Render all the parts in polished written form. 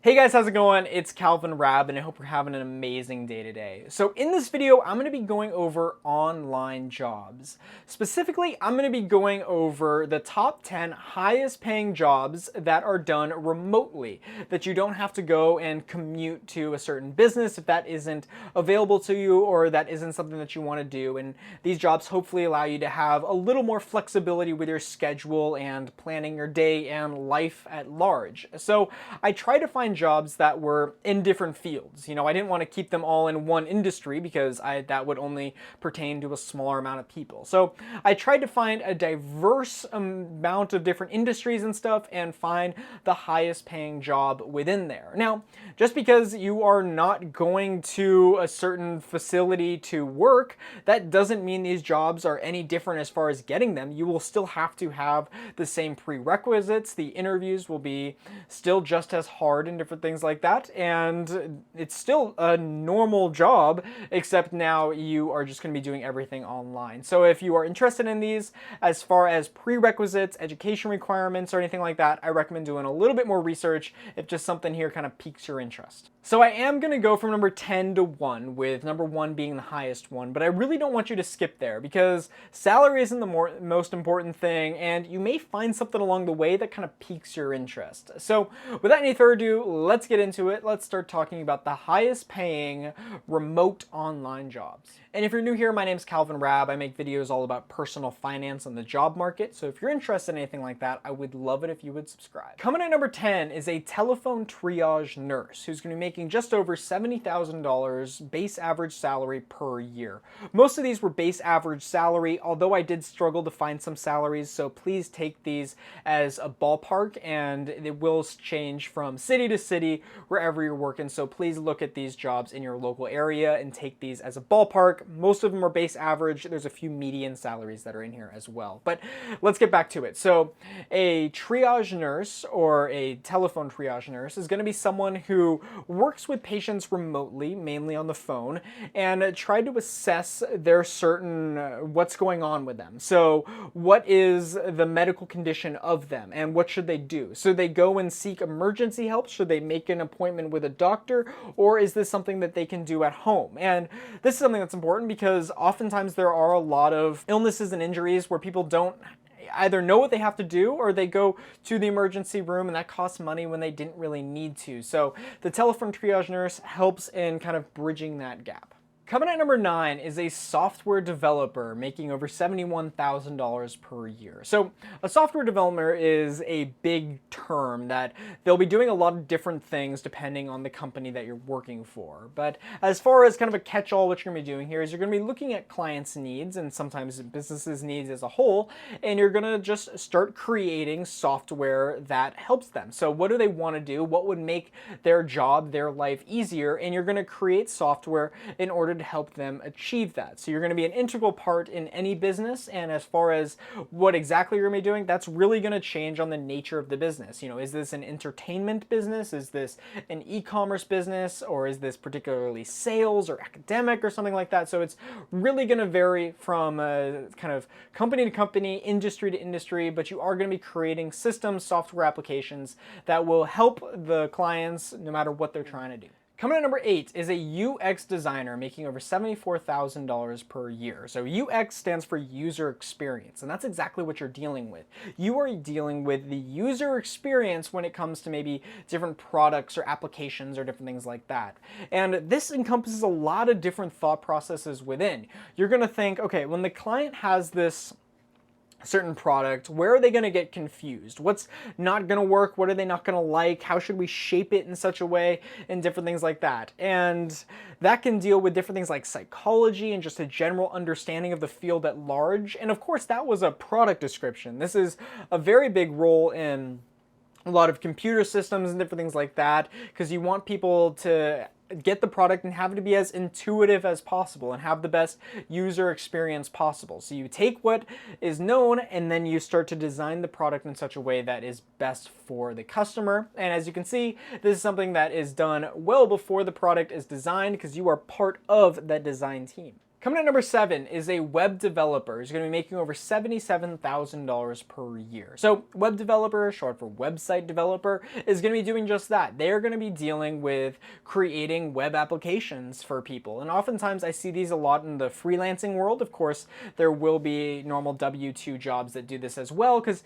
Hey guys, how's it going? It's Calvin Raab, and I hope you're having an amazing day today. So in this video, I'm going to be going over online jobs. Specifically, I'm going to be going over the top 10 highest paying jobs that are done remotely, that you don't have to go and commute to a certain business if that isn't available to you or that isn't something that you want to do. And these jobs hopefully allow you to have a little more flexibility with your schedule and planning your day and life at large. So I try to find jobs that were in different fields. I didn't want to keep them all in one industry because that would only pertain to a smaller amount of people. So I tried to find a diverse amount of different industries and stuff and find the highest paying job within there. Now, just because you are not going to a certain facility to work, that doesn't mean these jobs are any different as far as getting them. You will still have to have the same prerequisites. The interviews will be still just as hard and different things like that, and it's still a normal job, except now you are just going to be doing everything online. So if you are interested in these as far as prerequisites, education requirements, or anything like that, I recommend doing a little bit more research if just something here kind of piques your interest. So I am going to go from number 10 to 1, with number 1 being the highest one, but I really don't want you to skip there because salary isn't the most important thing, and you may find something along the way that kind of piques your interest. So without any further ado, let's get into it. Let's start talking about the highest paying remote online jobs. And if you're new here, my name's Calvin Raab. I make videos all about personal finance and the job market. So if you're interested in anything like that, I would love it if you would subscribe. Coming at number 10 is a telephone triage nurse who's going to be making just over $70,000 base average salary per year. Most of these were base average salary, although I did struggle to find some salaries, so please take these as a ballpark, and it will change from city to city wherever you're working. So please look at these jobs in your local area and take these as a ballpark. Most of them are base average. There's a few median salaries that are in here as well. But let's get back to it. So a triage nurse or a telephone triage nurse is going to be someone who works with patients remotely, mainly on the phone, and try to assess their what's going on with them. So what is the medical condition of them and what should they do? So they go and seek emergency help? Should they make an appointment with a doctor, or is this something that they can do at home? And this is something that's important because oftentimes there are a lot of illnesses and injuries where people don't either know what they have to do or they go to the emergency room, and that costs money when they didn't really need to. So the telephone triage nurse helps in kind of bridging that gap. Coming at number 9 is a software developer making over $71,000 per year. So a software developer is a big term that they'll be doing a lot of different things depending on the company that you're working for. But as far as kind of a catch-all, what you're going to be doing here is you're going to be looking at clients' needs and sometimes businesses' needs as a whole, and you're going to just start creating software that helps them. So what do they want to do? What would make their job, their life easier? And you're going to create software in order to help them achieve that. So you're going to be an integral part in any business, and as far as what exactly you're going to be doing, that's really going to change on the nature of the business. Is this an entertainment business? Is this an e-commerce business? Or is this particularly sales or academic or something like that? So it's really going to vary from kind of company to company, industry to industry, but you are going to be creating systems, software applications that will help the clients no matter what they're trying to do. Coming at number 8 is a UX designer making over $74,000 per year. So UX stands for user experience, and that's exactly what you're dealing with. You are dealing with the user experience when it comes to maybe different products or applications or different things like that. And this encompasses a lot of different thought processes within. You're going to think, okay, when the client has this certain product, where are they going to get confused? What's not going to work? What are they not going to like? How should we shape it in such a way? And different things like that. And that can deal with different things like psychology and just a general understanding of the field at large. And of course, that was a product description. This is a very big role in a lot of computer systems and different things like that, because you want people to get the product and have it to be as intuitive as possible and have the best user experience possible. So you take what is known and then you start to design the product in such a way that is best for the customer. And as you can see, this is something that is done well before the product is designed because you are part of that design team. Coming at number 7 is a web developer who's going to be making over $77,000 per year. So web developer, short for website developer, is going to be doing just that. They're going to be dealing with creating web applications for people. And oftentimes I see these a lot in the freelancing world. Of course, there will be normal W-2 jobs that do this as well, because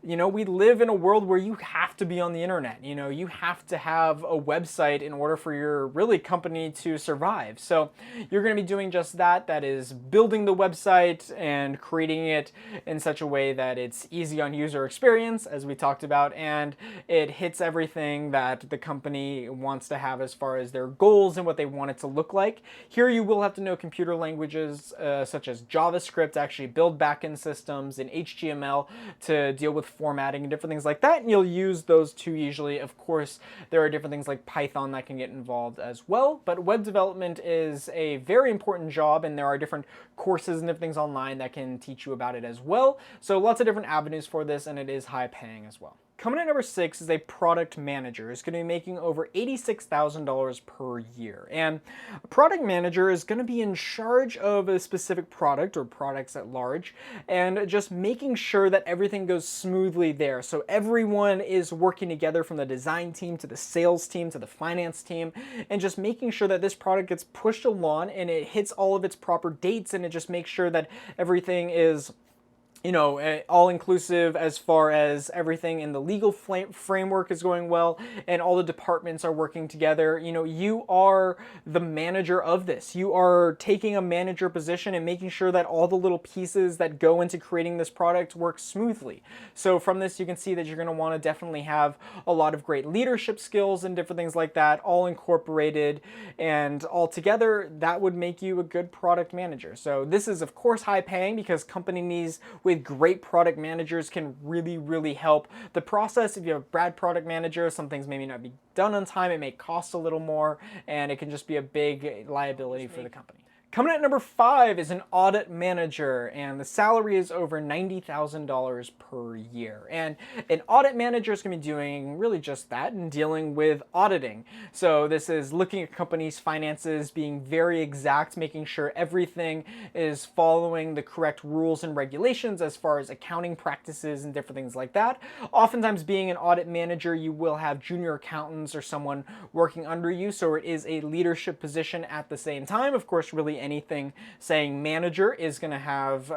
we live in a world where you have to be on the internet. You have to have a website in order for your really company to survive. So you're going to be doing just that. That is building the website and creating it in such a way that it's easy on user experience, as we talked about, and it hits everything that the company wants to have as far as their goals and what they want it to look like. Here you will have to know computer languages such as JavaScript to actually build backend systems, and HTML to deal with formatting and different things like that, and you'll use those two usually. Of course, there are different things like Python that can get involved as well, but web development is a very important job, and there are different courses and different things online that can teach you about it as well. So lots of different avenues for this, and it is high paying as well. Coming at number 6 is a product manager. It's going to be making over $86,000 per year. And a product manager is going to be in charge of a specific product or products at large, and just making sure that everything goes smoothly there. So everyone is working together, from the design team to the sales team to the finance team, and just making sure that this product gets pushed along and it hits all of its proper dates, and it just makes sure that everything is all-inclusive as far as everything in the legal framework is going well, and all the departments are working together. You are the manager of this. You are taking a manager position and making sure that all the little pieces that go into creating this product work smoothly. So from this, you can see that you're going to want to definitely have a lot of great leadership skills and different things like that, all incorporated, and all together, that would make you a good product manager. So this is, of course, high paying, because companies with great product managers can really, really help the process. If you have a bad product manager, some things maybe not be done on time, it may cost a little more, and it can just be a big liability for the company. Coming at number 5 is an audit manager, and the salary is over $90,000 per year. And an audit manager is going to be doing really just that, and dealing with auditing. So this is looking at companies' finances, being very exact, making sure everything is following the correct rules and regulations as far as accounting practices and different things like that. Oftentimes, being an audit manager, you will have junior accountants or someone working under you, so it is a leadership position at the same time. Of course, really anything saying manager is going to have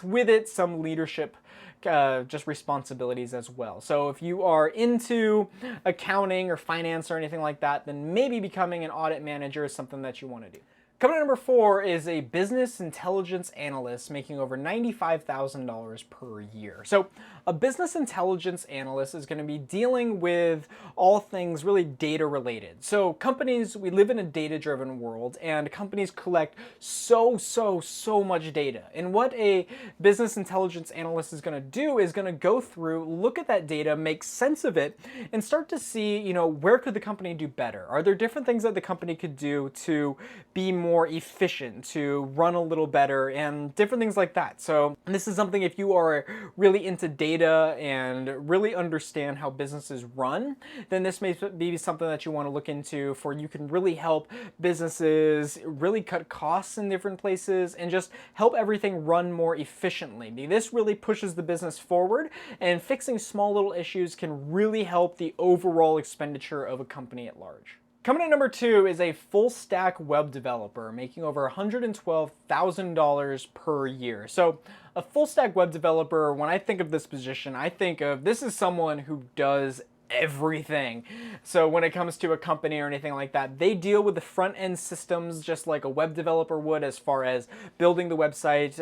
with it some leadership just responsibilities as well. So if you are into accounting or finance or anything like that, then maybe becoming an audit manager is something that you want to do. Coming at number 4 is a business intelligence analyst making over $95,000 per year. So a business intelligence analyst is going to be dealing with all things really data related. So companies, we live in a data-driven world, and companies collect so much data. And what a business intelligence analyst is going to do is going to go through, look at that data, make sense of it, and start to see, where could the company do better? Are there different things that the company could do to be more efficient, to run a little better, and different things like that. So this is something, if you are really into data and really understand how businesses run, then this may be something that you want to look into, for you can really help businesses really cut costs in different places and just help everything run more efficiently. This really pushes the business forward, and fixing small little issues can really help the overall expenditure of a company at large. Coming at number 2 is a full stack web developer making over $112,000 per year. So a full stack web developer, when I think of this position, I think of this is someone who does everything. So when it comes to a company or anything like that, they deal with the front end systems just like a web developer would, as far as building the website,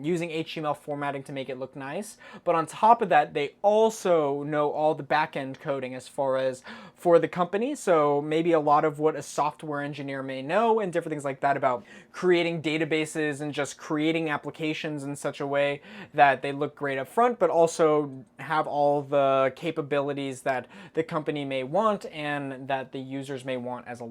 using HTML formatting to make it look nice. But on top of that, they also know all the back end coding as far as for the company. So maybe a lot of what a software engineer may know, and different things like that about creating databases and just creating applications in such a way that they look great up front, but also have all the capabilities that the company may want and that the users may want as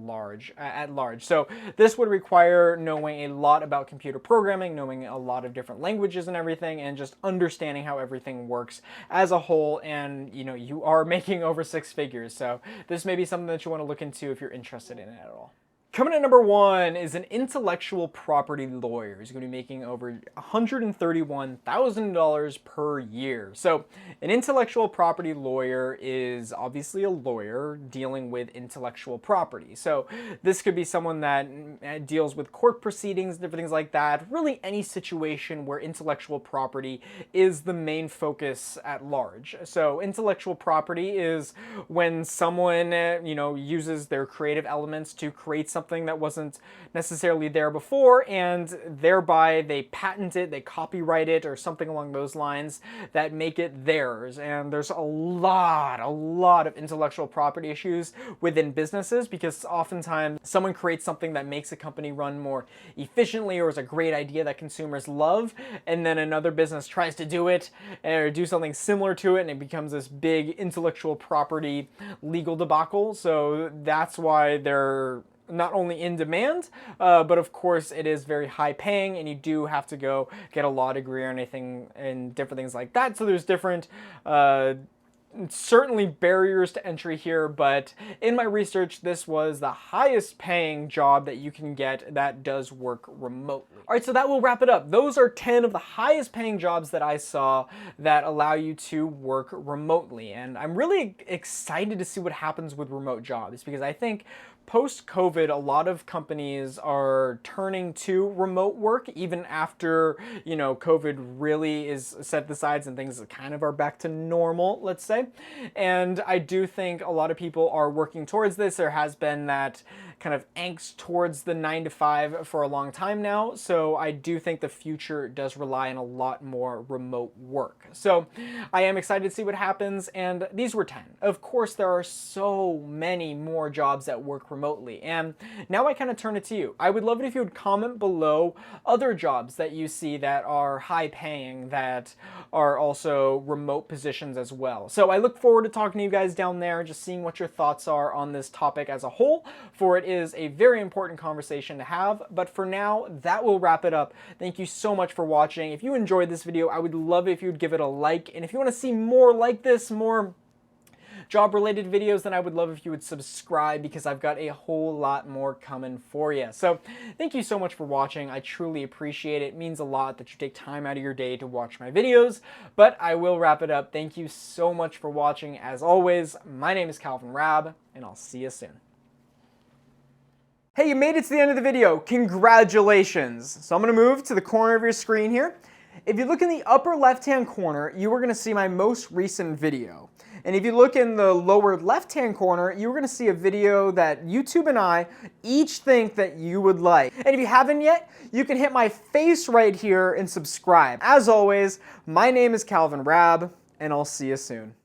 at large. So this would require knowing a lot about computer programming, knowing a lot of different languages and everything, and just understanding how everything works as a whole. And you are making over 6 figures, so this may be something that you want to look into if you're interested in it at all. Coming at number 1 is an intellectual property lawyer. He's going to be making over $131,000 per year. So an intellectual property lawyer is obviously a lawyer dealing with intellectual property. So this could be someone that deals with court proceedings, different things like that. Really any situation where intellectual property is the main focus at large. So intellectual property is when someone, uses their creative elements to create something that wasn't necessarily there before, and thereby they patent it, they copyright it, or something along those lines that make it theirs. And there's a lot of intellectual property issues within businesses, because oftentimes someone creates something that makes a company run more efficiently or is a great idea that consumers love, and then another business tries to do it or do something similar to it, and it becomes this big intellectual property legal debacle. So that's why they're not only in demand, but of course it is very high paying, and you do have to go get a law degree or anything and different things like that. So there's different certainly barriers to entry here, but in my research, this was the highest paying job that you can get that does work remotely. All right, so that will wrap it up. Those are 10 of the highest paying jobs that I saw that allow you to work remotely. And I'm really excited to see what happens with remote jobs, because I think post-COVID, a lot of companies are turning to remote work even after, COVID really is set aside and things kind of are back to normal, let's say. And I do think a lot of people are working towards this. There has been that kind of angst towards the 9-to-5 for a long time now. So I do think the future does rely on a lot more remote work. So I am excited to see what happens. And these were 10. Of course, there are so many more jobs that work remotely. And now I kind of turn it to you. I would love it if you would comment below other jobs that you see that are high paying, that are also remote positions as well. So I look forward to talking to you guys down there, just seeing what your thoughts are on this topic as a whole, for it is a very important conversation to have. But for now, that will wrap it up. Thank you so much for watching. If you enjoyed this video, I would love it if you would give it a like. And if you want to see more like this, more job-related videos, then I would love if you would subscribe, because I've got a whole lot more coming for you. So thank you so much for watching. I truly appreciate it. It means a lot that you take time out of your day to watch my videos, but I will wrap it up. Thank you so much for watching. As always, my name is Raab, and I'll see you soon. Hey, you made it to the end of the video. Congratulations. So I'm going to move to the corner of your screen here. If you look in the upper left-hand corner, you are going to see my most recent video. And if you look in the lower left-hand corner, you're going to see a video that YouTube and I each think that you would like. And if you haven't yet, you can hit my face right here and subscribe. As always, my name is Raab, and I'll see you soon.